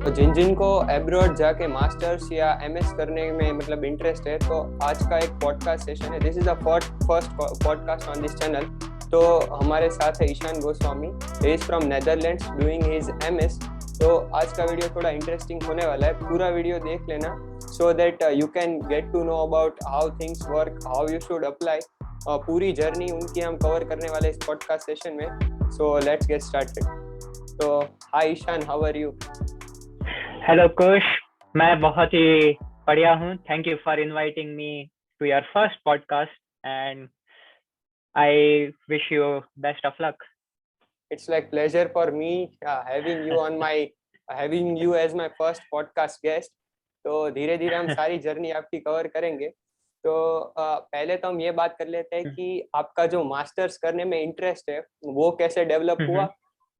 तो जिन जिन को एब्रॉड जाके मास्टर्स या एमएस करने में मतलब इंटरेस्ट है, तो आज का एक पॉडकास्ट सेशन है। This is the first podcast on this channel. तो हमारे साथ है Ishan Goswami. He is from Netherlands doing his MS. तो आज का वीडियो थोड़ा इंटरेस्टिंग होने वाला है, पूरा वीडियो देख लेना so that you can get to know about how things work, how you should apply. पूरी जर्नी उनकी हम कवर करने वाले इस पॉडकास्ट सेशन में। So let's get started. तो hi Ishan, how are you? Hello Kush, मैं बहुत ही बढ़िया हूँ। Thank you for inviting me to your first podcast and I wish you best of luck. It's like pleasure for me having you as my first podcast guest. तो धीरे धीरे हम सारी जर्नी आपकी कवर करेंगे। तो पहले तो हम ये बात कर लेते हैं कि आपका जो मास्टर्स करने में इंटरेस्ट है वो कैसे डेवलप हुआ।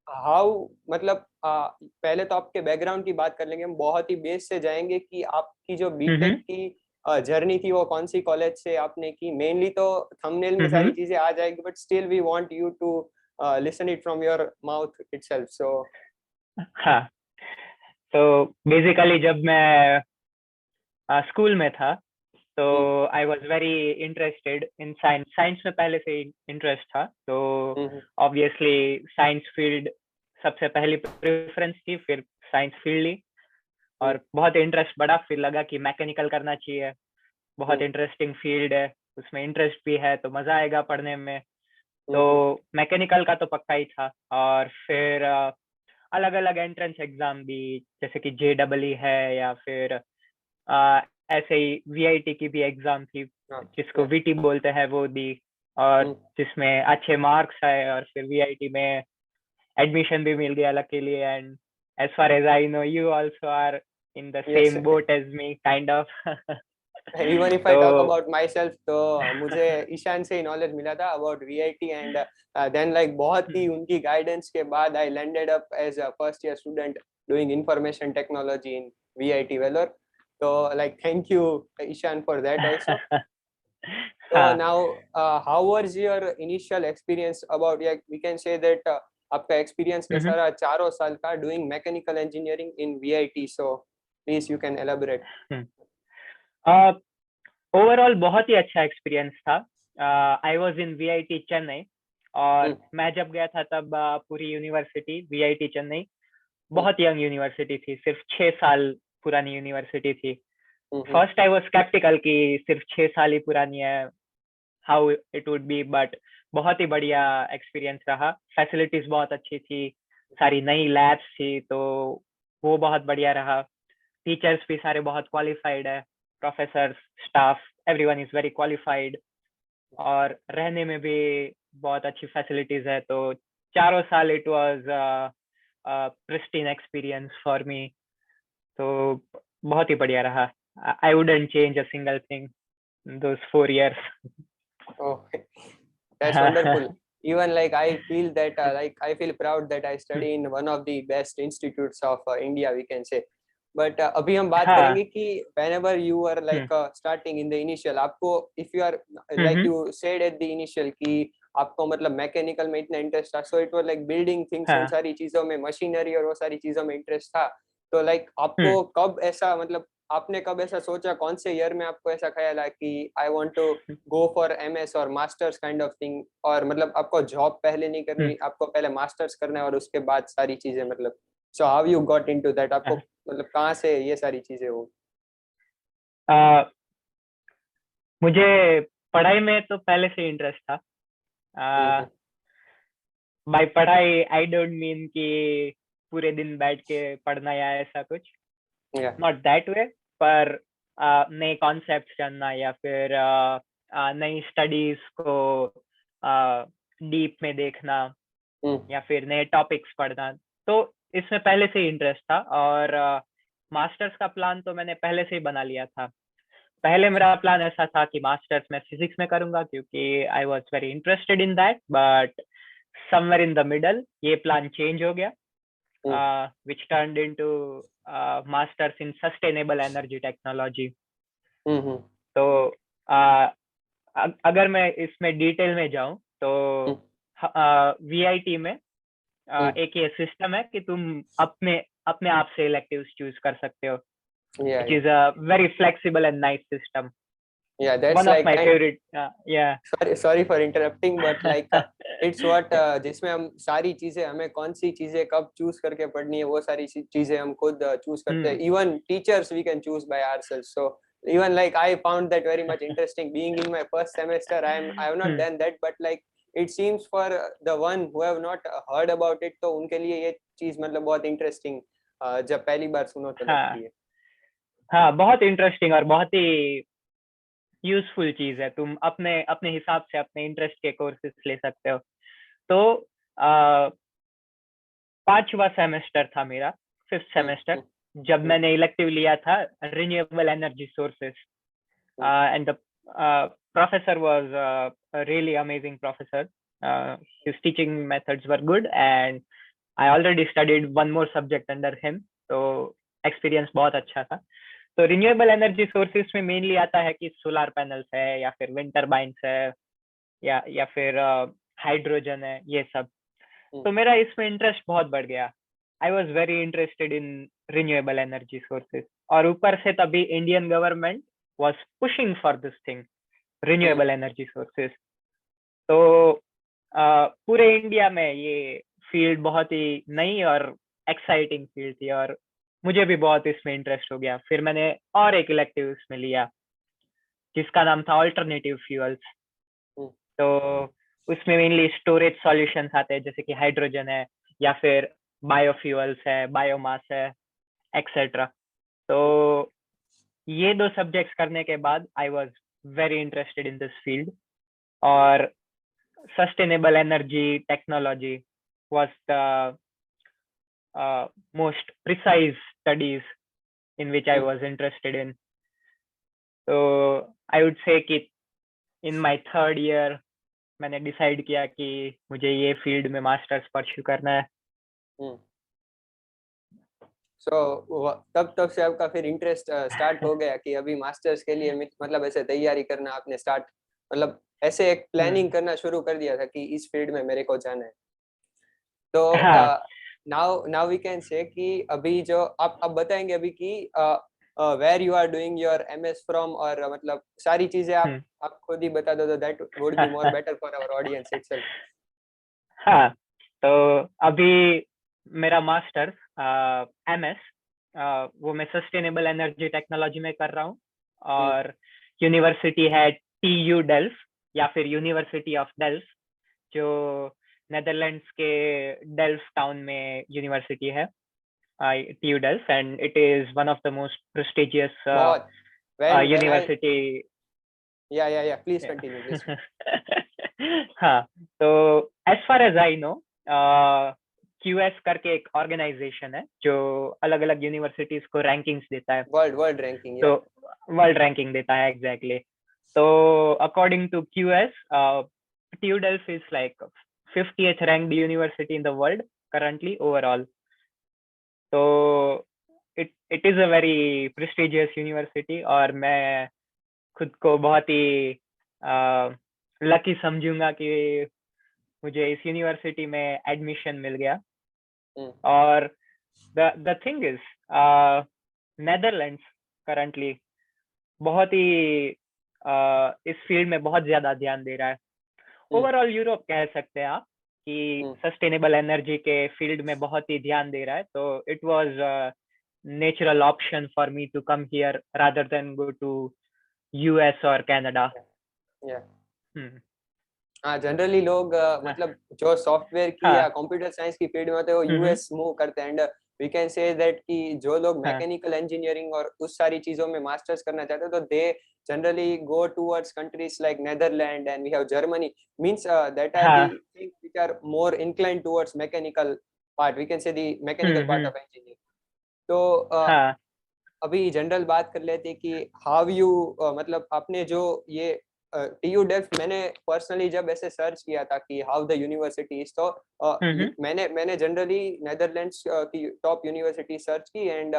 हाउ मतलब पहले तो आपके बैकग्राउंड की बात कर लेंगे, हम बहुत ही बेस से जाएंगे कि आपकी जो बीटेक की जर्नी थी वो कौन सी कॉलेज से आपने की। मेनली तो थंबनेल में सारी चीजें आ जाएगी, but still we want you to listen it from your mouth itself. So हाँ, तो बेसिकली जब मैं स्कूल में था तो I was very interested in science. Science में पहले से इंटरेस्ट था, तो ऑब्वियसली साइंस फील्ड सबसे पहली प्रेफरेंस थी, फिर साइंस फील्ड ली और बहुत इंटरेस्ट बढ़ा। फिर लगा कि मैकेनिकल करना चाहिए, बहुत इंटरेस्टिंग फील्ड है, उसमें इंटरेस्ट भी है तो मजा आएगा पढ़ने में। तो मैकेनिकल का तो पक्का ही था। और फिर अलग अलग एंट्रेंस एग्जाम भी, जैसे कि JEE है या फिर ऐसे ही VIT की भी एग्जाम थी जिसको VT बोलते हैं, वो दी और जिसमें अच्छे मार्क्स आए और फिर VIT में एडमिशन भी मिल गया luckily. And as far as I know, you also are in the yes, same boat as me, kind of. even if I talk about myself, तो मुझे ईशान से ही नॉलेज मिला था about VIT and then like बहुत ही उनकी guidance के बाद I landed up as a first year student doing information technology in VIT Vellore. तो like thank you Ishan for that also. So now how was your initial experience about, yeah, we can say that आपका experience कैसा रहा 4 साल का doing mechanical engineering in VIT? So please you can elaborate. Overall बहुत ही अच्छा experience था। I was in VIT Chennai और मैं जब गया था तब पूरी यूनिवर्सिटी VIT चेन्नई बहुत यंग यूनिवर्सिटी थी, सिर्फ 6 साल पुरानी यूनिवर्सिटी थी। फर्स्ट आई वाज स्केप्टिकल कि सिर्फ 6 साल ही पुरानी है, how it would B, but बहुत ही बढ़िया एक्सपीरियंस रहा। फैसिलिटीज बहुत अच्छी थी, सारी नई लैब्स थी, तो वो बहुत बढ़िया रहा। टीचर्स भी सारे बहुत क्वालिफाइड है, professor, staff, everyone is very qualified. और रहने में भी बहुत अच्छी फैसिलिटीज है। तो 4 साल it was pristine experience for me. तो बहुत ही बढ़िया रहा। I wouldn't change a single thing those 4 years. Oh, that's wonderful. Even like I feel that like I feel proud that I study in one of the best institutes of India, we can say. But अभी हम बात करेंगे कि whenever you were like starting in the initial, आपको if you are like you said at the initial कि आपको मतलब mechanical में इतना इंटरेस्ट था, so it was like building things, उन सारी चीजों में, मशीनरी और वो सारी चीजों में इंटरेस्ट था। तो like आपको कब ऐसा मतलब आपने कब ऐसा सोचा, कौन से ईयर में आपको ऐसा ख्याल आया कि I want to go for MS और मास्टर्स काइंड ऑफ थिंग? और मतलब आपको जॉब पहले नहीं करनी, आपको पहले मास्टर्स करना है और उसके बाद सारी चीजें, मतलब so how you got into that? आपको मतलब कहाँ से ये सारी चीजें हो? मुझे पढ़ाई में तो पहले से इंटरेस्ट था। बाय पढ़ाई आई डोंट मीन कि पूरे दिन बैठ के पढ़ना या ऐसा कुछ, नॉट दैट वे, पर नए कॉन्सेप्ट जानना या फिर नई स्टडीज को डीप में देखना या फिर नए टॉपिक्स पढ़ना, तो इसमें पहले से ही इंटरेस्ट था। और मास्टर्स का प्लान तो मैंने पहले से ही बना लिया था। पहले मेरा प्लान ऐसा था कि मास्टर्स में फिजिक्स में करूंगा क्योंकि आई was very interested in that, but somewhere in the middle ये प्लान चेंज हो गया, which turned into masters in sustainable energy technology. तो अगर मैं इसमें डिटेल में जाऊं तो VIT में एक ये सिस्टम है कि तुम अपने अपने आप से electives choose कर सकते हो, Yeah, which yeah, is a very flexible and nice system. yeah. That's One of like my kind. favorite, yeah. Sorry for interrupting, but like it's what जिसमें हम सारी चीजें, हमें कौन सी चीजें कब चूज करके पढ़नी है, वो सारी चीजें हम खुद चूज करते हैं. Even teachers we can choose by ourselves. So even like I found that very much interesting. Being in my first semester, I have not done that, but like it seems for the one who have not heard about it, तो उनके लिए ये चीज मतलब बहुत interesting जब पहली बार सुनो तो लगती है. हाँ, बहुत इंटरेस्टिंग और बहुत ही यूजफुल चीज है. तुम अपने अपने हिसाब से अपने इंटरेस्ट के कोर्सेज ले सकते हो. तो 5वां सेमेस्टर था मेरा, 5th सेमेस्टर, जब मैंने इलेक्टिव लिया था renewable energy sources, and the professor was a really amazing professor. His teaching methods were good and I already studied one more subject under him, तो एक्सपीरियंस बहुत अच्छा था. तो रिन्यूएबल एनर्जी सोर्सेस में मेनली आता है कि सोलर पैनल्स है या फिर विंड टर्बाइन्स है या फिर हाइड्रोजन है, ये सब. तो मेरा इसमें इंटरेस्ट बहुत बढ़ गया. I was very interested in renewable energy sources, और ऊपर से तभी Indian government was pushing for this thing, renewable energy sources. तो पूरे इंडिया में ये फील्ड बहुत ही नई और एक्साइटिंग फील्ड थी, और मुझे भी बहुत इसमें इंटरेस्ट हो गया. फिर मैंने और एक इलेक्टिव इसमें लिया जिसका नाम था ऑल्टरनेटिव फ्यूल्स. तो उसमें मेनली स्टोरेज सॉल्यूशंस आते हैं, जैसे कि हाइड्रोजन है या फिर बायोफ्यूल्स है, बायोमास है, एक्सेट्रा. तो ये 2 सब्जेक्ट्स करने के बाद I was very interested in this field, और sustainable energy technology was the most precise studies in which I was interested in. So I would say कि in my 3rd year मैंने decide किया कि मुझे ये फील्ड में masters pursue करना है. तब से आपका फिर इंटरेस्ट स्टार्ट हो गया कि अभी मास्टर्स के लिए मतलब ऐसे तैयारी करना आपने स्टार्ट, मतलब ऐसे एक प्लानिंग करना शुरू कर दिया था कि इस फील्ड में मेरे को जाना है. तो नाउ वी कैन से कि अभी जो आप बताएंगे अभी कि where you are doing your MS from, और मतलब सारी चीजें आप खुद ही बता दो, तो that would be more better for our audience itself. हाँ, तो अभी मेरा मास्टर्स एमएस वो मैं सस्टेनेबल एनर्जी टेक्नोलॉजी में कर रहा हूँ, और यूनिवर्सिटी है TU डेल्फ या फिर यूनिवर्सिटी ऑफ डेल्फ, जो नेदरलैंड्स के डेल्फ टाउन में यूनिवर्सिटी है, TU Delft, and it is one of the most prestigious university. या प्लीज कंटिन्यू प्लीज. हाँ, तो as far as I know, QS करके एक ऑर्गेनाइजेशन है जो अलग अलग यूनिवर्सिटीज को रैंकिंग्स देता है, वर्ल्ड रैंकिंग. तो वर्ल्ड रैंकिंग देता है, एग्जैक्टली. तो according to QS, TU Delft is like 50th ranked university in the world currently overall. So it is a very prestigious university, और मैं खुद को बहुत ही लकी समझूंगा कि मुझे इस यूनिवर्सिटी में एडमिशन मिल गया. और the thing is, Netherlands currently बहुत ही इस फील्ड में बहुत ज्यादा ध्यान दे रहा है. ओवरऑल यूरोप कह सकते हैं आप कि सस्टेनेबल एनर्जी के फील्ड में बहुत ही ध्यान दे रहा है. तो it was natural option for me to come here rather than go to US और कनाडा. हाँ, जनरली लोग मतलब जो सॉफ्टवेयर की या कंप्यूटर साइंस की फील्ड में होते हैं वो US मूव करते हैं. And we can say that कि जो लोग मैकेनिकल इंजीनियरिंग और उस सारी चीजों में मास्टर्स करना चाहते हैं, तो दे generally go towards countries like Netherlands, and we have Germany, means that are the things which are more inclined towards mechanical part, we can say the mechanical part of engineering. तो अभी general बात कर लेते हैं कि how you मतलब आपने जो ये TU Delft, मैंने पर्सनली जब ऐसे सर्च किया था कि हाउ द यूनिवर्सिटी इज, तो मैंने जनरली नेदरलैंड्स की टॉप यूनिवर्सिटी सर्च की, and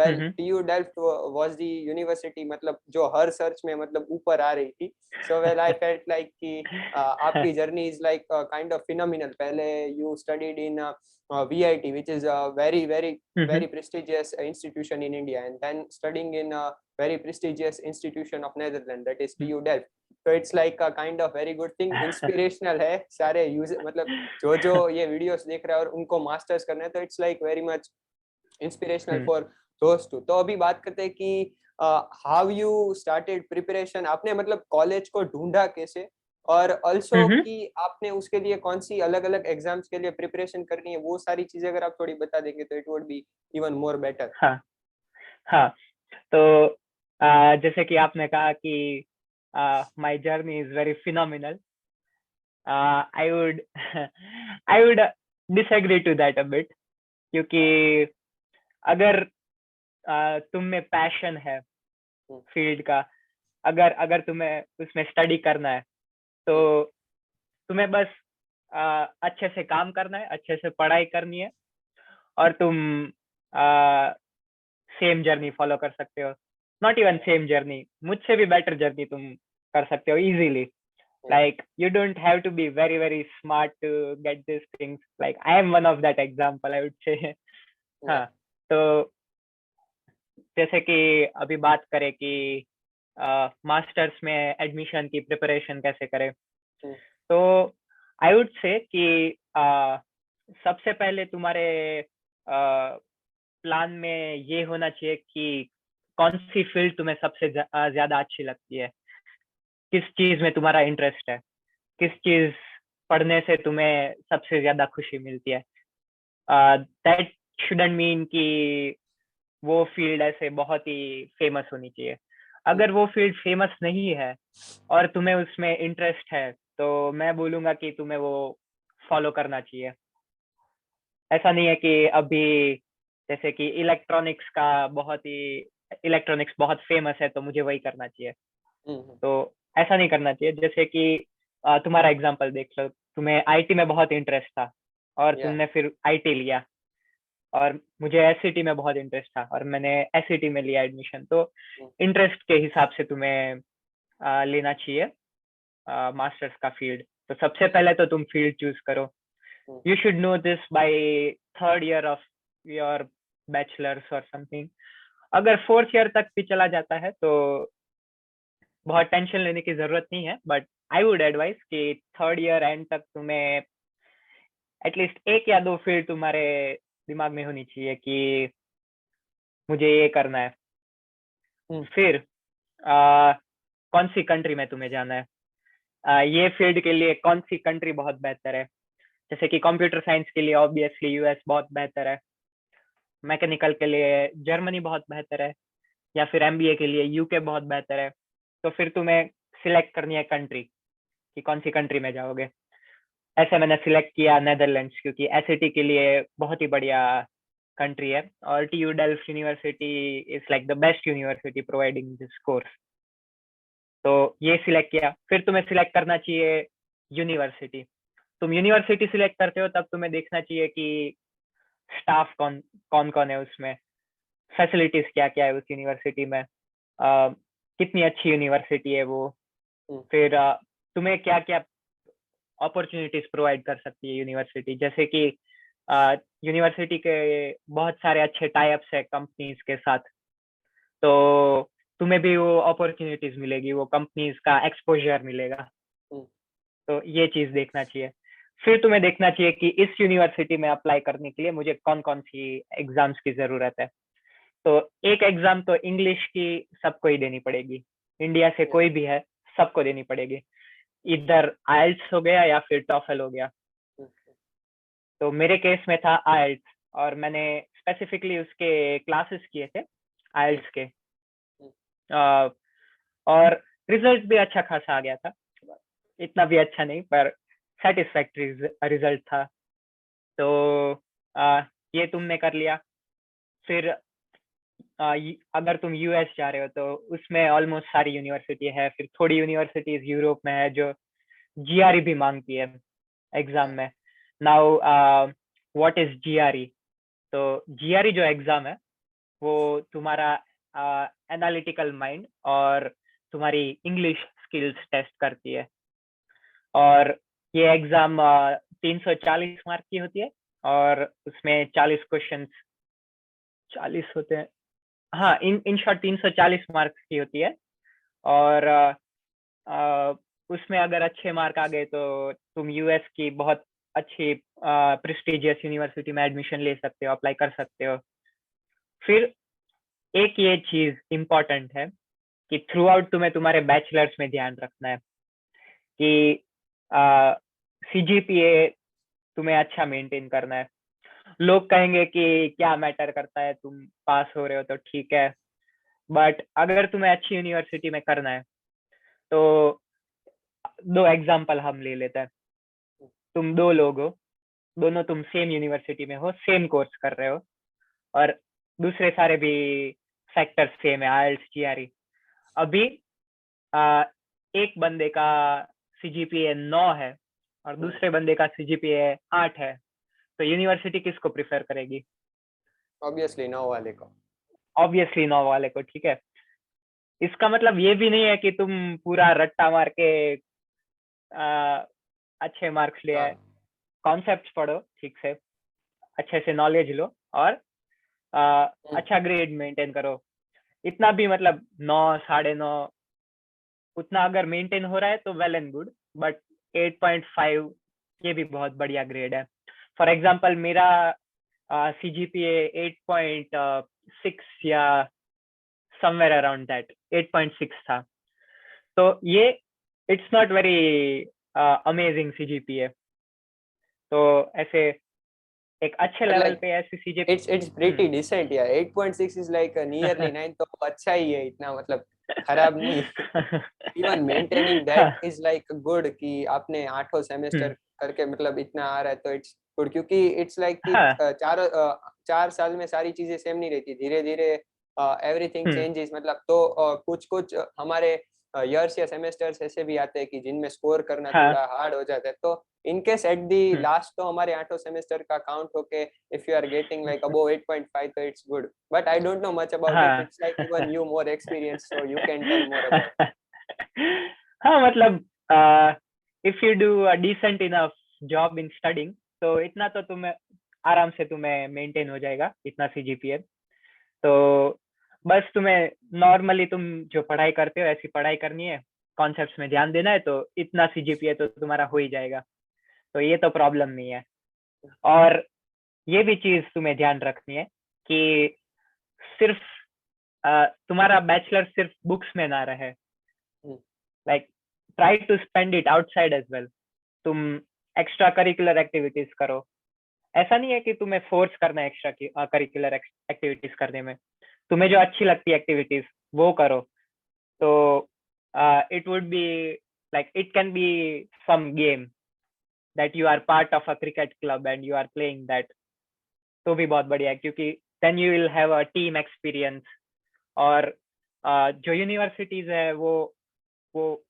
well TU Delft was the university मतलब जो हर सर्च में मतलब ऊपर आ रही थी. So well I felt like कि आपकी journey is like kind of phenomenal. पहले you studied in VIT, which is a very, very, Mhm. very prestigious institution in India, and then studying in a very prestigious institution of Netherlands, that is TU Delft. So it's like a kind of very good thing, inspirational है सारे user, मतलब जो जो ये videos देख रहे हैं और उनको मास्टर्स करना है, तो it's like very much inspirational hmm, for दोस्त टू. तो अभी बात करते हैं कि हाउ यू स्टार्टेड प्रिपरेशन, आपने मतलब कॉलेज को ढूंढा कैसे, और ऑल्सो हम्म, कि आपने उसके लिए कौन सी अलग अलग एग्जाम्स के लिए प्रिपरेशन करनी है, वो सारी चीजें अगर आप थोड़ी बता देंगे तो it would be even more better. हाँ हाँ. तो जैसे कि आपने कहा कि my journey is very phenomenal. I would I would disagree to that a bit, क्योंकि अगर तुम में पैशन है फील्ड का, अगर अगर तुम्हें उसमें स्टडी करना है, तो तुम्हें बस अच्छे से काम करना है, अच्छे से पढ़ाई करनी है, और तुम सेम जर्नी फॉलो कर सकते हो. नॉट इवन सेम जर्नी, मुझसे भी बेटर जर्नी तुम कर सकते हो easily. Like you don't have to be very very smart to get these things. Like I am one of that example, I would say. हाँ. तो जैसे कि अभी बात करें कि मास्टर्स में एडमिशन की प्रिपरेशन कैसे करें, तो आई वुड से कि सबसे पहले तुम्हारे प्लान में ये होना चाहिए कि कौन सी फील्ड तुम्हें सबसे ज्यादा अच्छी लगती है, किस चीज में तुम्हारा इंटरेस्ट है, किस चीज पढ़ने से तुम्हें सबसे ज्यादा खुशी मिलती है. दैट शुडंट मीन कि वो फील्ड ऐसे बहुत ही फेमस होनी चाहिए. अगर वो फील्ड फेमस नहीं है और तुम्हें उसमें इंटरेस्ट है, तो मैं बोलूंगा कि तुम्हें वो फॉलो करना चाहिए. ऐसा नहीं है कि अभी जैसे कि इलेक्ट्रॉनिक्स बहुत फेमस है तो मुझे वही करना चाहिए. तो ऐसा नहीं करना चाहिए. जैसे कि तुम्हारा एग्जांपल देख लो, तुम्हें आईटी में बहुत इंटरेस्ट था और तुमने फिर आईटी लिया, और मुझे एससीटी में बहुत इंटरेस्ट था और मैंने एससीटी में लिया एडमिशन. तो इंटरेस्ट के हिसाब से तुम्हें लेना चाहिए मास्टर्स का फील्ड. तो सबसे पहले तो तुम फील्ड चूज करो. You should know this by third year of your bachelors और समथिंग. अगर फोर्थ ईयर तक भी चला जाता है तो बहुत टेंशन लेने की जरूरत नहीं है, बट आई वुड एडवाइस कि थर्ड ईयर एंड तक तुम्हें एटलीस्ट एक या दो फील्ड तुम्हारे दिमाग में होनी चाहिए कि मुझे ये करना है. फिर कौन सी कंट्री में तुम्हें जाना है, ये फील्ड के लिए कौन सी कंट्री बहुत बेहतर है. जैसे कि कंप्यूटर साइंस के लिए ऑब्वियसली यूएस बहुत बेहतर है, मैकेनिकल के लिए जर्मनी बहुत बेहतर है, या फिर एमबीए के लिए यूके बहुत बेहतर है. तो फिर तुम्हें सिलेक्ट करनी है कंट्री कि कौन सी कंट्री में जाओगे. ऐसे मैंने सिलेक्ट किया नेदरलैंड्स, क्योंकि एसएटी के लिए बहुत ही बढ़िया कंट्री है, और TU Delft university is like the best university providing this course. तो ये सिलेक्ट किया. फिर तुम्हें सिलेक्ट करना चाहिए यूनिवर्सिटी. तुम यूनिवर्सिटी सिलेक्ट करते हो तब तुम्हें देखना चाहिए कि स्टाफ कौन कौन कौन है उसमें, फैसिलिटीज क्या क्या है उस यूनिवर्सिटी में, कितनी अच्छी यूनिवर्सिटी है वो. फिर तुम्हें क्या क्या अपॉर्चुनिटीज प्रोवाइड कर सकती है यूनिवर्सिटी. जैसे कि यूनिवर्सिटी के बहुत सारे अच्छे टाई अप्स है कंपनीज के साथ, तो तुम्हें भी वो अपॉर्चुनिटीज मिलेगी, वो कंपनीज का एक्सपोजर मिलेगा. तो ये चीज देखना चाहिए. फिर तुम्हें देखना चाहिए कि इस यूनिवर्सिटी में अप्लाई करने के लिए मुझे कौन कौन सी एग्जाम्स की जरूरत है. तो एक एग्जाम तो इंग्लिश की सबको ही देनी पड़ेगी, इंडिया से कोई भी है सबको देनी पड़ेगी. इधर आइल्स हो गया या फिर टॉफल हो गया. तो मेरे केस में था आइल्स, और मैंने स्पेसिफिकली उसके क्लासेस किए थे आइल्स के, और रिजल्ट भी अच्छा खासा आ गया था. इतना भी अच्छा नहीं, पर सेटिस्फैक्टरी रिजल्ट था. तो ये तुमने कर लिया. फिर अगर तुम यूएस जा रहे हो तो उसमें ऑलमोस्ट सारी यूनिवर्सिटी है. फिर थोड़ी यूनिवर्सिटीज यूरोप में है जो जीआरई भी मांगती है एग्जाम में. Now what is GRE? तो जीआरई जो एग्जाम है वो तुम्हारा एनालिटिकल माइंड और तुम्हारी इंग्लिश स्किल्स टेस्ट करती है. और ये एग्जाम 340 मार्क की होती है, और उसमें 40 क्वेश्चन, 40 होते हैं, हाँ, इन शॉर्ट 340 मार्क्स की होती है। और उसमें अगर अच्छे मार्क आ गए तो तुम यूएस की बहुत अच्छी प्रेस्टिजियस यूनिवर्सिटी में एडमिशन ले सकते हो, अप्लाई कर सकते हो। फिर एक ये चीज इम्पोर्टेंट है कि थ्रू आउट तुम्हें तुम्हारे बैचलर्स में ध्यान रखना है कि सीजीपीए तुम्हें अच्छा मेंटेन करना है। लोग कहेंगे कि क्या मैटर करता है, तुम पास हो रहे हो तो ठीक है, बट अगर तुम्हें अच्छी यूनिवर्सिटी में करना है तो दो एग्जाम्पल हम ले लेते हैं। तुम दो लोग हो, दोनों तुम सेम यूनिवर्सिटी में हो, सेम कोर्स कर रहे हो, और दूसरे सारे भी फैक्टर सेम है, आईएलटीएस, जीआरई। अभी एक बंदे का सीजीपीए 9 है और दूसरे बंदे का सीजीपीए 8 है, तो यूनिवर्सिटी किसको प्रिफर करेगी? ऑब्वियसली 9 वाले को। ऑब्वियसली 9 वाले को, ठीक है। इसका मतलब ये भी नहीं है कि तुम पूरा रट्टा मार के अच्छे मार्क्स ले आए। हाँ। कॉन्सेप्ट पढ़ो ठीक से, अच्छे से नॉलेज लो, और अच्छा ग्रेड मेंटेन करो। इतना भी मतलब 9, 9.5 उतना अगर मेंटेन हो रहा है तो वेल एंड गुड, बट 8.5 ये भी बहुत बढ़िया ग्रेड है। फॉर एग्जाम्पल मेरा सीजीपीए 8.6 या समवेयर अराउंड दैट 8.6 था। तो ये it's not very amazing CGPA. तो ऐसे एक अच्छे लेवल लाइक पे ऐसे सीजीपीए इट्स प्रीटी डिसेंट यार। 8.6 इज लाइक नियरली 9, तो अच्छा ही है, इतना मतलब खराब नहीं। Even maintaining that is like good कि आपने 8 सेमेस्टर करके मतलब इतना आ रहा है, तो इट्स गुड, क्योंकि इट्स लाइक कि हाँ, 4 साल में सारी चीजें सेम नहीं रहती, धीरे धीरे एवरीथिंग चेंजेस। मतलब तो कुछ कुछ हमारे इयर्स या सेमेस्टर्स ऐसे भी आते हैं कि जिनमें स्कोर करना हाँ, थोड़ा हार्ड हो जाता है, तो in case at the last तो हमारे 8 सेमेस्टर का काउंट होके if you are getting like above 8.5 तो it's good. But I don't know much about it, हाँ। It's like even you more experience, so you can tell more about. हाँ, मतलब if you do a decent enough job in studying तो इतना तो तुम्हें आराम से तुम्हें मेंटेन हो जाएगा, इतना सीजीपीए। तो बस तुम्हें नॉर्मली तुम जो पढ़ाई करते हो ऐसी पढ़ाई करनी है, कॉन्सेप्ट्स में ध्यान देना है, तो इतना सीजीपीए तो तुम्हारा हो ही जाएगा। तो ये तो प्रॉब्लम नहीं है। और ये भी चीज तुम्हें ध्यान रखनी है कि सिर्फ तुम्हारा बैचलर सिर्फ बुक्स में ना रहे, like try to spend it outside as well. तुम एक्स्ट्रा करिकुलर एक्टिविटीज करो। ऐसा नहीं है कि तुम्हें फोर्स करना है एक्स्ट्रा करिकुलर एक्टिविटीज करने में, तुम्हें जो अच्छी लगती है एक्टिविटीज वो करो। तो it would be like it can be some game that you are part of a cricket club and you are playing that, तो भी बहुत बढ़िया है, क्योंकि then you will have a team experience. और जो यूनिवर्सिटीज है वो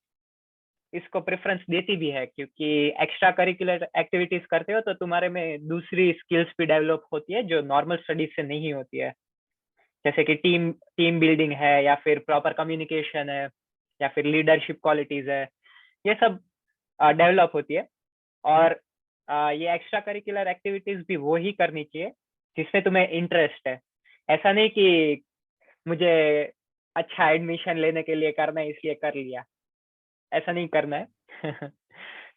इसको प्रेफरेंस देती भी है, क्योंकि एक्स्ट्रा करिकुलर एक्टिविटीज करते हो तो तुम्हारे में दूसरी स्किल्स भी डेवलप होती है जो नॉर्मल स्टडीज से नहीं होती है, जैसे कि टीम टीम बिल्डिंग है, या फिर प्रॉपर कम्युनिकेशन है, या फिर लीडरशिप क्वालिटीज है। ये सब डेवलप होती है। और ये एक्स्ट्रा करिकुलर एक्टिविटीज भी वो ही करनी चाहिए जिसमें तुम्हें इंटरेस्ट है। ऐसा नहीं कि मुझे अच्छा एडमिशन लेने के लिए करना है इसलिए कर लिया, ऐसा नहीं करना है।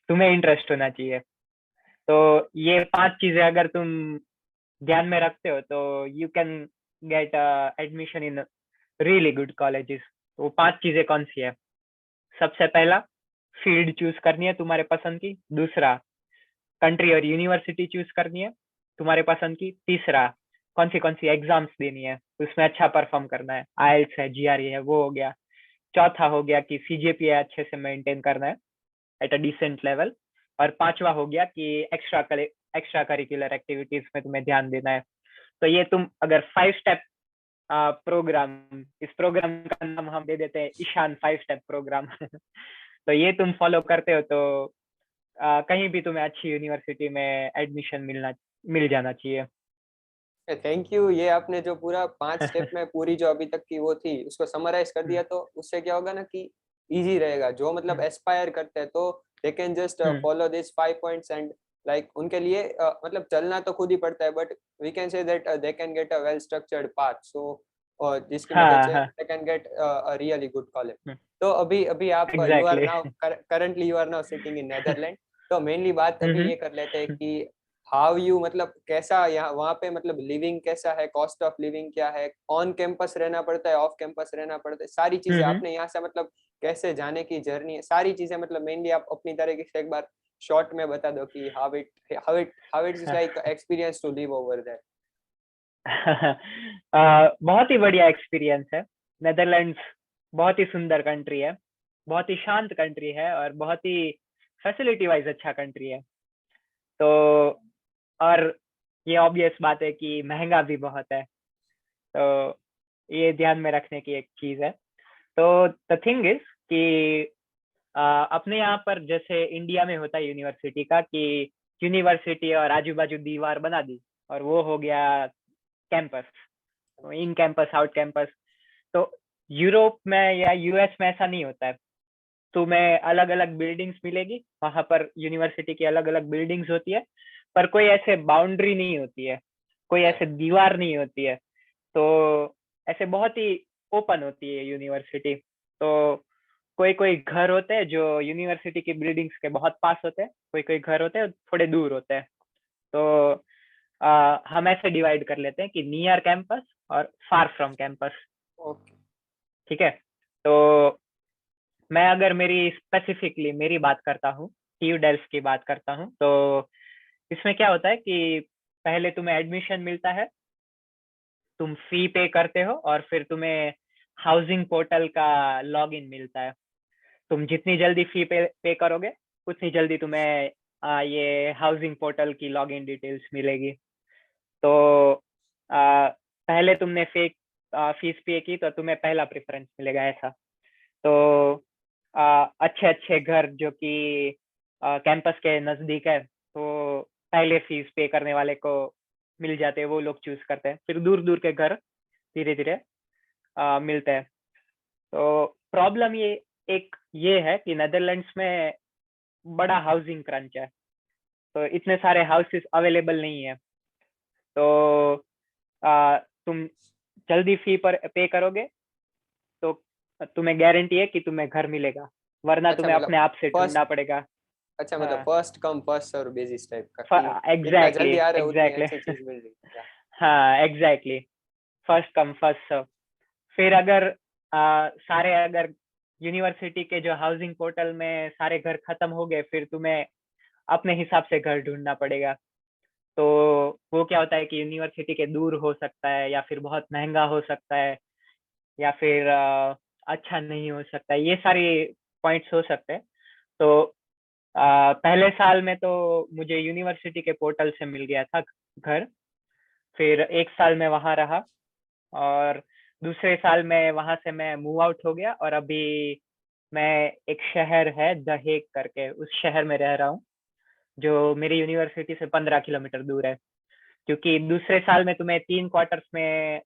तुम्हें इंटरेस्ट होना चाहिए। तो ये 5 चीजें अगर तुम ध्यान में रखते हो तो you can get admission in really good colleges. तो वो 5 चीजें कौन सी है? सबसे पहला, फील्ड चूज करनी है तुम्हारे पसंद की। दूसरा, कंट्री और यूनिवर्सिटी चूज करनी है तुम्हारे पसंद की। तीसरा, कौन सी एग्जाम्स देनी है, उसमें अच्छा परफॉर्म करना है, आईएलटीएस है, जीआरई है, वो हो गया। चौथा हो गया कि सीजीपीए अच्छे से मेंटेन करना है एट अ डिसेंट लेवल। और पांचवा हो गया कि एक्स्ट्रा करिकुलर एक्टिविटीज में तुम्हें ध्यान देना है। तो ये तुम अगर 5 स्टेप प्रोग्राम, इस प्रोग्राम का नाम हम दे देते हैं ईशान 5 स्टेप प्रोग्राम। तो ये तुम फॉलो करते हो तो कहीं भी तुम्हें अच्छी यूनिवर्सिटी में एडमिशन मिल जाना चाहिए। Thank you. ये आपने जो पूरा 5 स्टेप में पूरी जो अभी तक की वो थी उसको समराइज कर दिया, तो उससे क्या होगा ना कि इजी रहेगा। जो मतलब एस्पायर करते हैं तो they can just follow this 5 points and like उनके लिए मतलब चलना तो खुद ही पड़ता है, but we can say that they can get a well structured path, so और जिसकी मदद हाँ से हाँ they can get a really good college. तो अभी अभी आप you are exactly. Now currently you are now sitting in Netherland. तो मेनली बात अभी ये कर लेते हैं कि हाउ यू मतलब कैसा यहाँ वहाँ पे मतलब लिविंग कैसा है, कॉस्ट ऑफ लिविंग क्या है, ऑन कैंपस रहना पड़ता है, ऑफ कैंपस रहना पड़ता है, सारी चीजें आपने यहाँ से मतलब कैसे जाने की जर्नी है, सारी चीजें मतलब मेनली आप अपनी तरीके से एक बार शॉर्ट में बता दो कि how it is like experience to live over there. बहुत ही बढ़िया एक्सपीरियंस है। नेदरलैंड्स बहुत ही सुंदर कंट्री है, बहुत ही शांत कंट्री है, और बहुत ही फैसिलिटी वाइज अच्छा कंट्री है। तो और ये ऑब्वियस बात है कि महंगा भी बहुत है, तो ये ध्यान में रखने की एक चीज है। तो द थिंग इज कि अपने यहाँ पर जैसे इंडिया में होता है यूनिवर्सिटी का कि यूनिवर्सिटी और आजू बाजू दीवार बना दी और वो हो गया campus, in campus out campus. तो यूरोप में या यूएस में ऐसा नहीं होता है। तुम्हें अलग अलग बिल्डिंग्स मिलेगी, वहां पर यूनिवर्सिटी की अलग अलग बिल्डिंग्स होती है, पर कोई ऐसे बाउंड्री नहीं होती है, कोई ऐसे दीवार नहीं होती है। तो ऐसे बहुत ही ओपन होती है यूनिवर्सिटी। तो कोई कोई घर होते हैं जो यूनिवर्सिटी की बिल्डिंग्स के बहुत पास होते हैं, कोई कोई घर होते हैं थोड़े दूर होते हैं। तो हम ऐसे डिवाइड कर लेते हैं कि नियर कैंपस और फार फ्रॉम कैंपस। ओके। ठीक है। तो मैं अगर मेरी स्पेसिफिकली मेरी बात करता हूँ, TU डेल्स की बात करता हूँ, तो इसमें क्या होता है कि पहले तुम्हें एडमिशन मिलता है, तुम फी पे करते हो, और फिर तुम्हें हाउसिंग पोर्टल का लॉगिन मिलता है। तुम जितनी जल्दी फी पे करोगे, उतनी जल्दी तुम्हें ये हाउसिंग पोर्टल की लॉगिन डिटेल्स मिलेगी। तो पहले तुमने फीस पे की तो तुम्हें पहला प्रेफरेंस मिलेगा ऐसा। तो अच्छे अच्छे घर जो कि कैंपस के नजदीक है, तो पहले फीस पे करने वाले को मिल जाते हैं, वो लोग चूज करते हैं। फिर दूर दूर के घर धीरे धीरे मिलते हैं। तो प्रॉब्लम ये है कि नेदरलैंड्स में बड़ा हाउसिंग क्रंच है, तो इतने सारे हाउसेस अवेलेबल नहीं है। तो तुम जल्दी फी पर पे करोगे तो तुम्हें गारंटी है कि तुम्हें घर मिलेगा, वरना अच्छा तुम्हें मतलब अपने आप से फर्स्ट, ढूंढना पड़ेगा। अच्छा मतलब हाँ, first come first serve basis type का कि जितना एग्जैक्टली जल्दी आ रहे हो उतनी एग्जैक्टली। अच्छी चीज मिल रही है। हाँ exactly, first come first serve. फिर अगर अगर यूनिवर्सिटी के जो हाउसिंग पोर्टल में सारे घर खत्म हो गए, फिर तुम्हें अपने हिसाब से घर ढूंढना पड़ेगा। तो वो क्या होता है कि यूनिवर्सिटी के दूर हो सकता है, या फिर बहुत महंगा हो सकता है, या फिर अच्छा नहीं हो सकता है, ये सारे पॉइंट्स हो सकते हैं। तो पहले साल में तो मुझे यूनिवर्सिटी के पोर्टल से मिल गया था घर। फिर एक साल में वहां रहा, और दूसरे साल में वहां से मैं मूव आउट हो गया, और अभी मैं एक शहर है द हेग करके, उस शहर में रह रहा हूँ, जो मेरी यूनिवर्सिटी से 15 किलोमीटर दूर है। क्योंकि दूसरे साल में तुम्हें 3 क्वार्टर्स में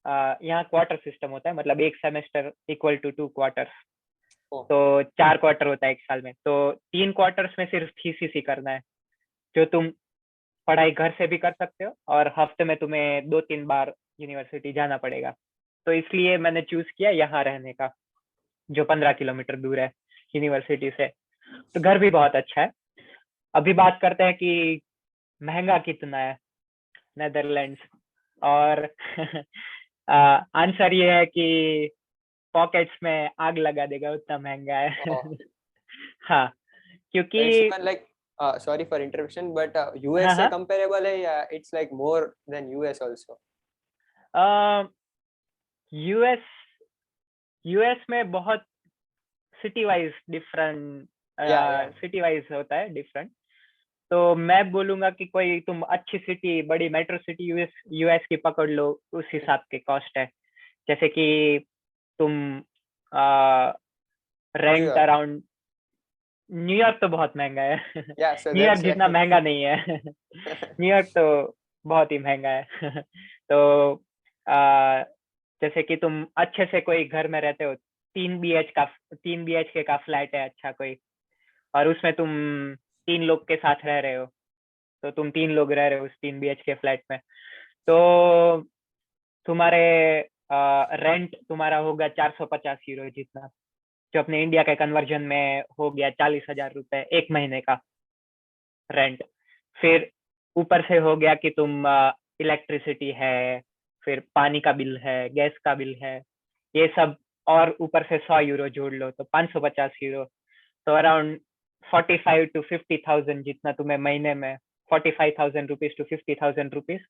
यहाँ क्वार्टर सिस्टम होता है, मतलब एक सेमेस्टर इक्वल टू 2 क्वार्टर्स। ओ, तो 4 क्वार्टर होता है एक साल में, तो 3 क्वार्टर्स में सिर्फ थीसिस ही करना है, जो तुम पढ़ाई घर से भी कर सकते हो, और हफ्ते में तुम्हें 2-3 बार यूनिवर्सिटी जाना पड़ेगा। तो इसलिए मैंने चूज किया यहाँ रहने का, जो 15 किलोमीटर दूर है यूनिवर्सिटी से। तो घर भी बहुत अच्छा है। अभी बात करते हैं कि महंगा कितना है नेदरलैंड्स, और आंसर ये है कि पॉकेट्स में आग लगा देगा, उतना महंगा है। ओ, हाँ, इट्स क्योंकि even like sorry for interruption but हाँ यूएस से हाँ, कंपेरेबल है या it's like more than US also? US US में बहुत सिटी वाइज डिफरेंट, या सिटी वाइज होता है डिफरेंट। तो मैं बोलूंगा कि कोई तुम अच्छी सिटी, बड़ी मेट्रो सिटी यूएस यूएस की पकड़ लो, उस हिसाब के कॉस्ट है। जैसे कि तुम रेंट न्यूयॉर्क, अराउंड, न्यूयॉर्क तो बहुत महंगा है। या सो न्यूयॉर्क दैट्स जितना महंगा नहीं है। न्यूयॉर्क तो बहुत ही महंगा है। तो आ, जैसे कि तुम अच्छे से कोई घर में रहते हो, 3 BH का 3 BHK का फ्लैट है अच्छा कोई, और उसमें तुम 3 लोग के साथ रह रहे हो, तो तुम 3 लोग रह रहे हो उस 3 BHK फ्लैट में, तो तुम्हारे रेंट तुम्हारा होगा 450 यूरो जितना, जो अपने इंडिया के कन्वर्जन में हो गया 40,000 रुपए एक महीने का रेंट। फिर ऊपर से हो गया कि तुम इलेक्ट्रिसिटी है, फिर पानी का बिल है, गैस का बिल है, ये सब, और ऊपर से 100 यूरो जोड़ लो तो 550 यूरो, तो अराउंड 45 to 50,000 जितना तुम्हें महीने में, 45,000 रुपीज to 50,000 रुपीज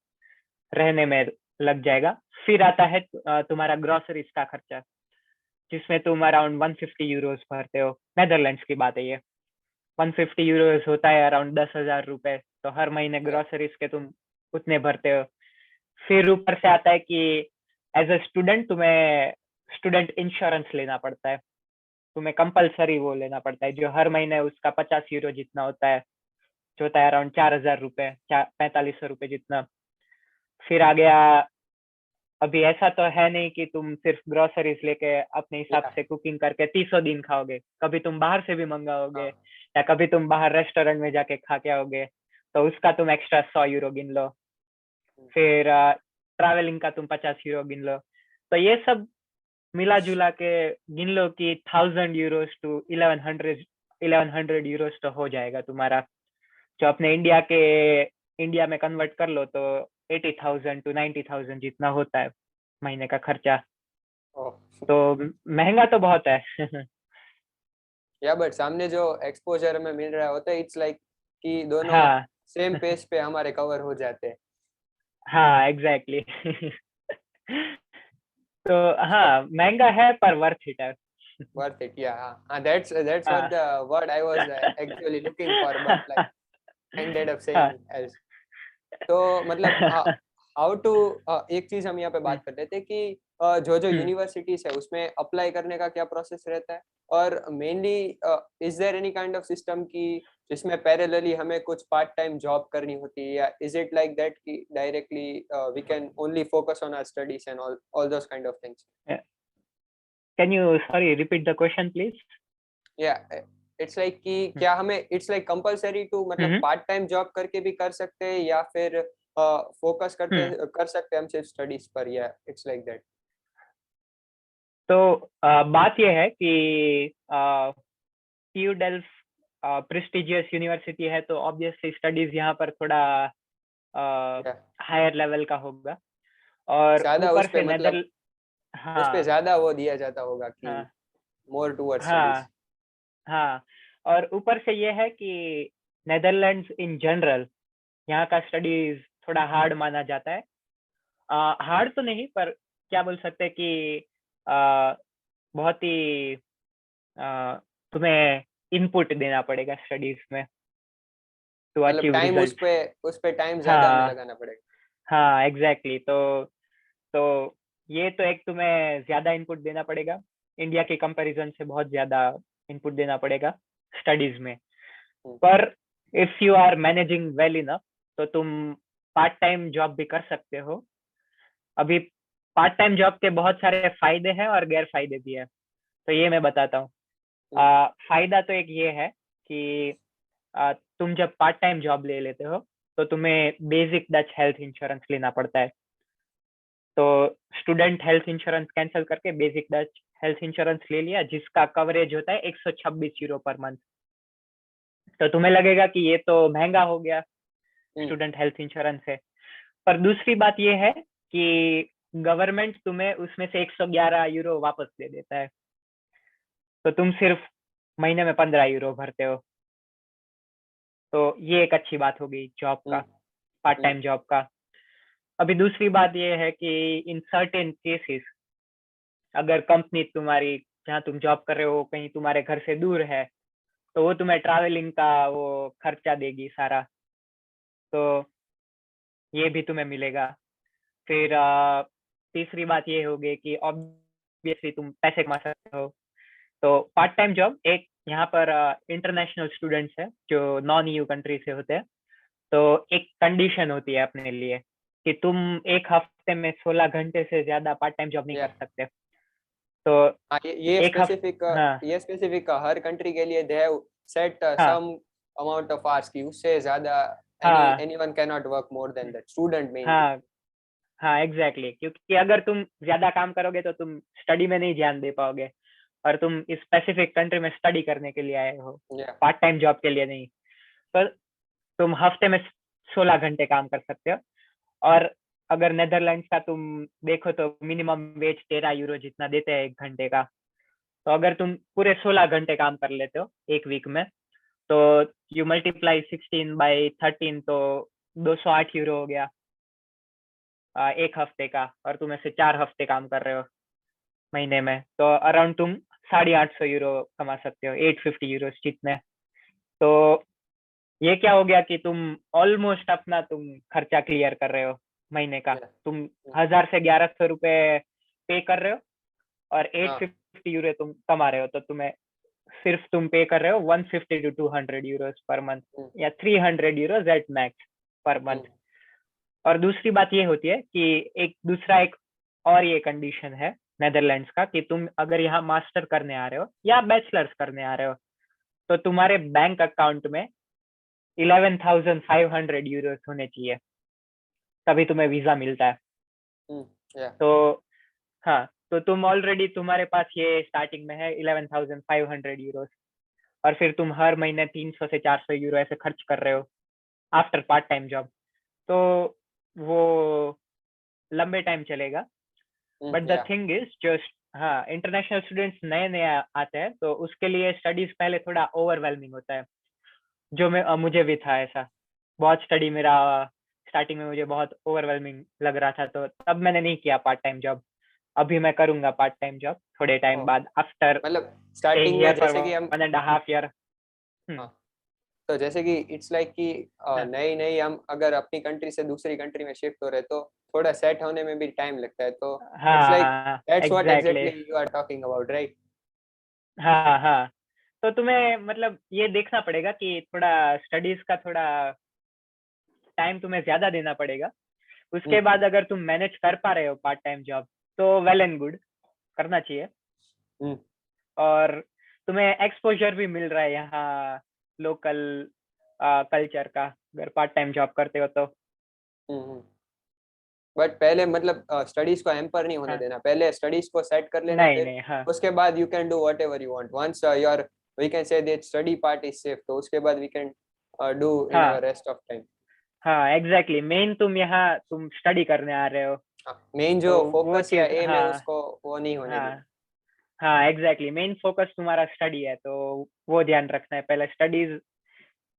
रहने में लग जाएगा। फिर आता है तुम्हारा ग्रोसरीज का खर्चा, जिसमें तुम अराउंड 150 यूरोज भरते हो। नेदरलैंड्स की बात है ये। 150 यूरोज होता है अराउंड 10,000 रुपए, तो हर महीने ग्रोसरीज के तुम उतने भरते हो। फिर ऊपर से आता है कि एज अ स्टूडेंट तुम्हें स्टूडेंट इंश्योरेंस लेना पड़ता है, तुम्हें कंपलसरी वो लेना पड़ता है, जो हर महीने उसका 50 यूरो जितना होता है, जो होता है अराउंड 4,000 रुपए, 4500 रुपए जितना। फिर आ गया, अभी ऐसा तो है नहीं कि तुम सिर्फ ग्रोसरीज लेके अपने हिसाब या से कुकिंग करके 30 दिन खाओगे, कभी तुम बाहर से भी मंगाओगे, हाँ या कभी तुम बाहर रेस्टोरेंट में जाके खा के आओगे, तो उसका तुम एक्स्ट्रा 100 यूरो गिन लो। फिर ट्रैवलिंग का तुम 50 यूरो गिन लो। तो ये सब मिला जुला के गिन लो कि 1,000 यूरोज to 1,100 यूरोज तो हो जाएगा तुम्हारा, जो अपने इंडिया में कन्वर्ट कर लो तो 80,000 to 90,000 जितना होता है महीने का खर्चा। ओह तो महंगा तो बहुत है। या बट सामने जो एक्सपोजर हमें मिल रहा होता है इट्स लाइक कि दोनों हाँ सेम पेज पे हमारे कवर हो जाते हैं। हाँ एग्जैक्टली। तो हाँ महंगा है पर वर्थ इट है। Worth it, yeah. That's what हाँ the word I was actually looking for, but like ended up हाँ saying else. तो मतलब हाउ टू एक चीज हम यहाँ पे हम्म, बात कर रहे थे कि जो जो हम्म, यूनिवर्सिटीज है उसमें अप्लाई करने का क्या प्रोसेस रहता है, और mainly is there any kind of system की जिसमें पैरेलली हमें कुछ पार्ट टाइम जॉब करनी होती है, या इज इट लाइक दैट कि directly we can only focus on our studies and all those kind of things? Can you sorry repeat the question please? या इट्स लाइक कि क्या हमें इट्स लाइक कंपलसरी टू मतलब हम्म part time job करके भी कर सकते हैं, या फिर फोकस करते हम्म कर सकते हैं हम सिर्फ स्टडीज पर, या इट्स लाइक दैट? तो बात यह है कि TU डेल्फ प्रेस्टिजियस यूनिवर्सिटी है, तो ऑब्वियसली स्टडीज यहाँ पर थोड़ा या हायर लेवल का होगा। और ज्यादा ऊपर उस पे से मतलब उस पे हाँ ज्यादा वो दिया जाता होगा कि हाँ मोर टुवर्ड स्टडीज। हाँ हाँ, और ऊपर से ये है कि नेदरलैंड्स इन जनरल यहाँ का स्टडीज थोड़ा हार्ड माना जाता है। हार्ड तो नहीं, पर क्या बोल सकते हैं कि बहुत ही तुम्हें इनपुट देना पड़ेगा स्टडीज में टू मतलब अचीव टाइम रिजल्ट। उस पे टाइम ज्यादा हमें हाँ लगाना पड़ेगा। हाँ एग्जैक्टली। तो ये तो एक तुम्हें ज्यादा इनपुट देना पड़ेगा, इंडिया के कंपैरिजन से बहुत ज्यादा इनपुट देना पड़ेगा स्टडीज में। हम्म, पर if you are managing well enough तो तुम पार्ट टाइम जॉब भी कर सकते हो। अभी पार्ट टाइम जॉब के बहुत सारे फायदे हैं और गैर फायदे भी है, तो ये मैं बताता हूँ। हम्म, फायदा तो एक ये है कि तुम जब पार्ट टाइम जॉब ले लेते हो तो तुम्हें बेसिक डच हेल्थ इंश्योरेंस लेना पड़ता है। तो स्टूडेंट हेल्थ इंश्योरेंस कैंसिल करके बेसिक डच हेल्थ इंश्योरेंस ले लिया, जिसका कवरेज होता है 126 यूरो पर मंथ। तो तुम्हें लगेगा कि ये तो महंगा हो गया, हम्म, स्टूडेंट हेल्थ इंश्योरेंस है। पर दूसरी बात ये है कि गवर्नमेंट तुम्हें उसमें से 111 यूरो वापस दे देता है, तो तुम सिर्फ महीने में 15 यूरो भरते हो। तो ये एक अच्छी बात हो गई जॉब का, हम्म, पार्ट हम्म, टाइम जॉब का। अभी दूसरी बात ये है कि इन सर्टेन केसेस अगर कंपनी तुम्हारी जहाँ तुम जॉब कर रहे हो कहीं तुम्हारे घर से दूर है, तो वो तुम्हें ट्रैवलिंग का वो खर्चा देगी सारा, तो ये भी तुम्हें मिलेगा। फिर तीसरी बात ये होगी कि ऑब्वियसली तुम पैसे कमा सकते हो। तो पार्ट टाइम जॉब एक यहाँ पर इंटरनेशनल स्टूडेंट्स है जो नॉन EU कंट्री से होते हैं, तो एक कंडीशन होती है अपने लिए कि तुम एक हफ्ते में 16 घंटे से ज्यादा पार्ट टाइम जॉब नहीं या कर सकते। तो हाँ, ये एक हफ्ते, हाँ स्पेसिफिक हर कंट्री के लिए दे हैव सेट हाँ सम amount of hours कि उससे ज्यादा हाँ anyone cannot work more than that, student mainly. हाँ हाँ एग्जैक्टली क्योंकि अगर तुम ज्यादा काम करोगे तो तुम स्टडी में नहीं ध्यान दे पाओगे, और तुम इस स्पेसिफिक कंट्री में स्टडी करने के लिए आए हो, Yeah. पार्ट टाइम जॉब के लिए नहीं। तो तुम हफ्ते में 16 घंटे काम कर सकते हो। और अगर नेदरलैंड्स का तुम देखो तो मिनिमम वेज 13 यूरो जितना देते हैं 1 घंटे का। तो अगर तुम पूरे 16 घंटे काम कर लेते हो एक वीक में, तो यू मल्टीप्लाई 16/13 तो 208 यूरो हो गया एक हफ्ते का, और तुम ऐसे 4 हफ्ते काम कर रहे हो महीने में, तो अराउंड तुम 850 यूरो कमा सकते हो, 850 यूरो जितने। तो ये क्या हो गया कि तुम ऑलमोस्ट अपना तुम खर्चा क्लियर कर रहे हो महीने का। Yeah. तुम 1000 से 1100 रुपए पे कर रहे हो और हाँ. 850 यूरो तुम कमा रहे हो, तो तुम्हें सिर्फ तुम पे कर रहे हो 150 to 200 यूरोस पर मंथ, या 300 Euros at max per month. और दूसरी बात ये होती है कि एक और ये कंडीशन है नेदरलैंड्स का कि तुम अगर यहाँ मास्टर करने आ रहे हो या बैचलर्स करने आ रहे हो, तो तुम्हारे बैंक अकाउंट में 11,500 यूरोस होने चाहिए, तभी तुम्हें वीजा मिलता है। Yeah. तो हाँ, तो तुम ऑलरेडी तुम्हारे पास ये स्टार्टिंग में है 11,500 यूरोस, और फिर तुम हर महीने 300 से 400 यूरो ऐसे खर्च कर रहे हो आफ्टर पार्ट टाइम जॉब, तो वो लंबे टाइम चलेगा। But the Yeah. Thing is just, हाँ, इंटरनेशनल स्टूडेंट्स नए नए आते हैं तो उसके लिए स्टडीज पहले थोड़ा ओवरवेलमिंग होता है, जो मुझे भी था ऐसा। बहुत स्टडी मेरा स्टार्टिंग में मुझे बहुत ओवरवेलमिंग लग रहा था, तो तब मैंने नहीं किया पार्ट टाइम जॉब। अभी मैं करूंगा पार्ट टाइम जॉब थोड़े टाइम Oh. बाद, आफ्टर मतलब स्टार्टिंग में जैसे कि हम 1.5 ईयर। तो जैसे कि इट्स लाइक कि हाँ. नई नई हम अगर अपनी कंट्री से दूसरी कंट्री में शिफ्ट हो रहे तो थोड़ा सेट होने में भी टाइम लगता है, तो इट्स लाइक हाँ that's what exactly, exactly you are talking about, right? हाँ हाँ। तो तुम्हें मतलब ये देखना पड़ेगा कि थोड़ा स्टडीज का थोड़ा टाइम तुम्हें ज्यादा देना पड़ेगा। उसके बाद अगर तुम मैनेज कर पा रहे हो पार्ट टाइम जॉब, तो वेल एंड गुड, करना चाहिए। और तुम्हें एक्सपोजर भी मिल रहा है यहाँ लोकल कल्चर का, अगर पार्ट टाइम जॉब करते हो तो। बट पहले मतलब स्टडीज को हैम्पर नहीं होने हाँ. देना, पहले स्टडीज को सेट कर लेना, नहीं फिर नहीं, हाँ उसके बाद you can do whatever you want once your we can say that study part is safe, तो उसके बाद वी कैन डू इन हाँ आवर रेस्ट ऑफ टाइम। हाँ एग्जैक्टली, मेन तुम यहाँ तुम स्टडी करने आ रहे हो, मेन जो तो वो फोकस या चीज, एम है हाँ उसको वो नहीं होने देना। हाँ हाँ एग्जैक्टली, मेन फोकस तुम्हारा स्टडी है, तो वो ध्यान रखना है पहले। स्टडीज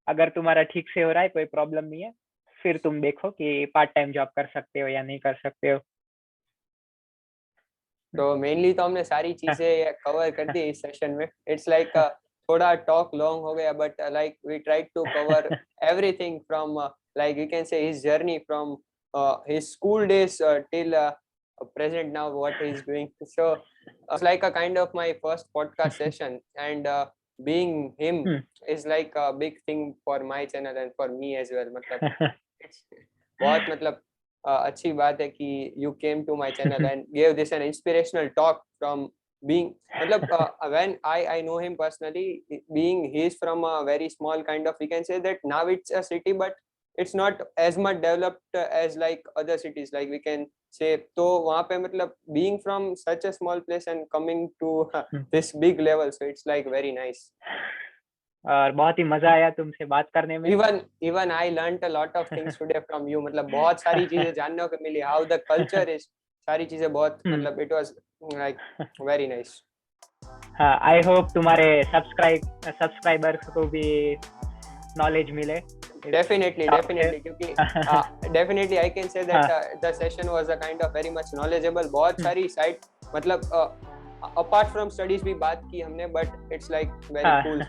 अगर तुम्हारा ठीक से हो रहा है, कोई प्रॉब्लम नहीं है, फिर तुम देखो कि पार्ट टाइम जॉब कर सकते हो या नहीं कर सकते हो। तो मेनली तो हमने सारी चीजें कवर कर दी इस सेशन में। इट्स लाइक थोड़ा टॉक लॉन्ग हो गया, but like we tried to cover everything from like you can say his journey from his school days till present now what he is doing. So it's like a kind of my first podcast session, and being him is like a big thing for my channel and for me as well. मतलब बहुत मतलब अच्छी बात है कि you came to my channel and gave this an inspirational talk from being मतलब when I know him personally, being he is from a very small kind of, we can say that now it's a city but it's not as much developed as like other cities, like we can say. तो वहाँ पे मतलब being from such a small place and coming to this big level, so it's like very nice. और बहुत ही मजा आया तुमसे बात करने में। Even I learned a lot of things today from you. मतलब बहुत सारी चीजें जानने को मिली, how the culture is, सारी चीजें बहुत मतलब it was like very nice. हाँ, I hope तुम्हारे सब्सक्राइबर्स को भी नॉलेज मिले। Definitely क्योंकि definitely I can say that the session was a kind of very much knowledgeable. बहुत सारी साइड मतलब apart from studies भी बात की हमने, but it's like very cool.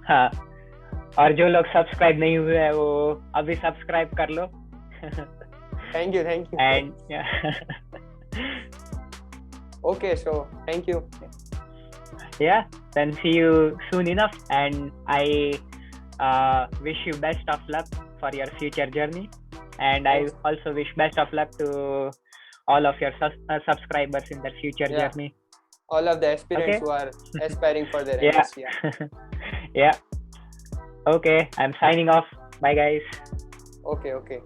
हाँ, और जो लोग सब्सक्राइब नहीं हुए हैं वो अभी सब्सक्राइब कर लो। Thank you. And okay, so thank you. Yeah, then see you soon enough, and I wish you best of luck for your future journey, and I also wish best of luck to all of your subscribers in their future journey. All of the aspirants who are aspiring for their MSc. Yeah. Okay, I'm signing off. Bye, guys. Okay, okay.